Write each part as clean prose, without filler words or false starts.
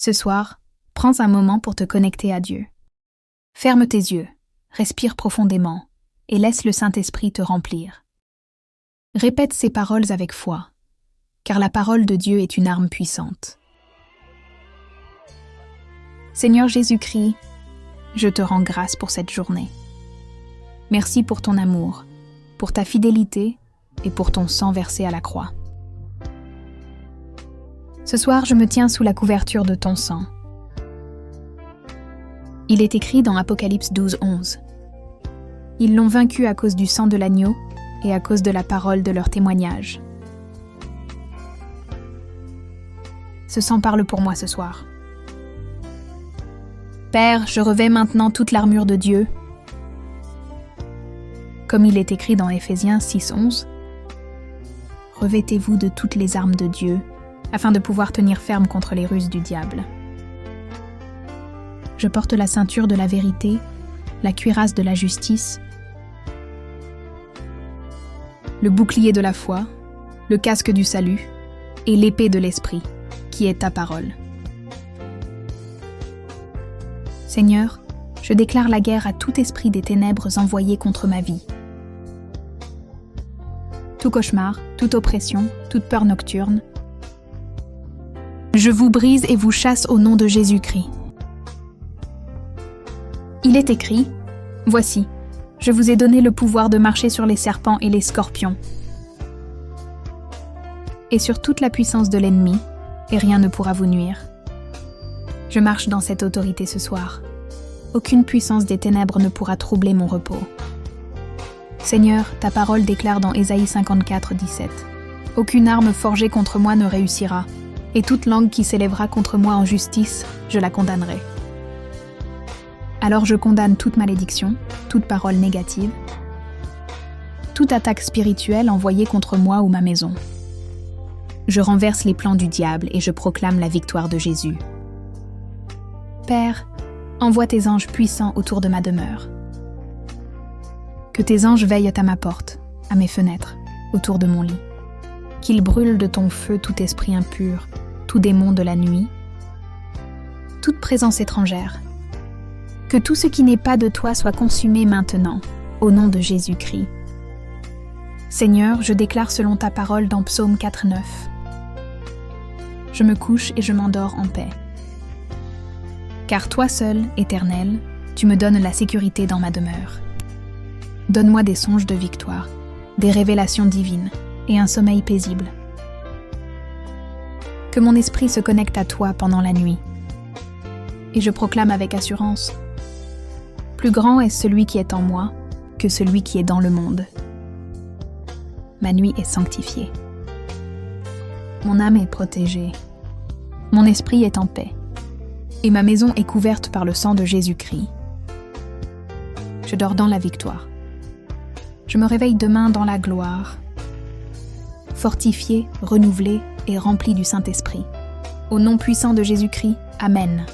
Ce soir, prends un moment pour te connecter à Dieu. Ferme tes yeux, respire profondément et laisse le Saint-Esprit te remplir. Répète ces paroles avec foi, car la parole de Dieu est une arme puissante. Seigneur Jésus-Christ, je te rends grâce pour cette journée. Merci pour ton amour, pour ta fidélité et pour ton sang versé à la croix. Ce soir, je me tiens sous la couverture de ton sang. Il est écrit dans Apocalypse 12:11. Ils l'ont vaincu à cause du sang de l'agneau et à cause de la parole de leur témoignage. Ce sang parle pour moi ce soir. Père, je revêts maintenant toute l'armure de Dieu. Comme il est écrit dans Éphésiens 6:11, revêtez-vous de toutes les armes de Dieu, afin de pouvoir tenir ferme contre les ruses du diable. Je porte la ceinture de la vérité, la cuirasse de la justice, le bouclier de la foi, le casque du salut et l'épée de l'esprit, qui est ta parole. Seigneur, je déclare la guerre à tout esprit des ténèbres envoyé contre ma vie. Tout cauchemar, toute oppression, toute peur nocturne, je vous brise et vous chasse au nom de Jésus-Christ. Il est écrit, « Voici, je vous ai donné le pouvoir de marcher sur les serpents et les scorpions, et sur toute la puissance de l'ennemi, et rien ne pourra vous nuire. » Je marche dans cette autorité ce soir. Aucune puissance des ténèbres ne pourra troubler mon repos. Seigneur, ta parole déclare dans Ésaïe 54:17. Aucune arme forgée contre moi ne réussira, et toute langue qui s'élèvera contre moi en justice, je la condamnerai. Alors je condamne toute malédiction, toute parole négative, toute attaque spirituelle envoyée contre moi ou ma maison. Je renverse les plans du diable et je proclame la victoire de Jésus. Père, envoie tes anges puissants autour de ma demeure. Que tes anges veillent à ma porte, à mes fenêtres, autour de mon lit. Qu'ils brûlent de ton feu tout esprit impur, tout démon de la nuit, toute présence étrangère. Que tout ce qui n'est pas de toi soit consumé maintenant, au nom de Jésus-Christ. Seigneur, je déclare selon ta parole dans Psaume 4:9. Je me couche et je m'endors en paix. Car toi seul, Éternel, tu me donnes la sécurité dans ma demeure. Donne-moi des songes de victoire, des révélations divines et un sommeil paisible. Que mon esprit se connecte à toi pendant la nuit. Et je proclame avec assurance, plus grand est celui qui est en moi que celui qui est dans le monde. Ma nuit est sanctifiée. Mon âme est protégée. Mon esprit est en paix. Et ma maison est couverte par le sang de Jésus-Christ. Je dors dans la victoire. Je me réveille demain dans la gloire, fortifié, renouvelé et rempli du Saint-Esprit. Au nom puissant de Jésus-Christ, Amen.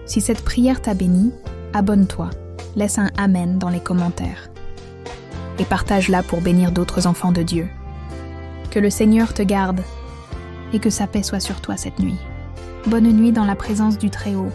Si cette prière t'a béni, abonne-toi, laisse un Amen dans les commentaires et partage-la pour bénir d'autres enfants de Dieu. Que le Seigneur te garde et que sa paix soit sur toi cette nuit. Bonne nuit dans la présence du Très-Haut.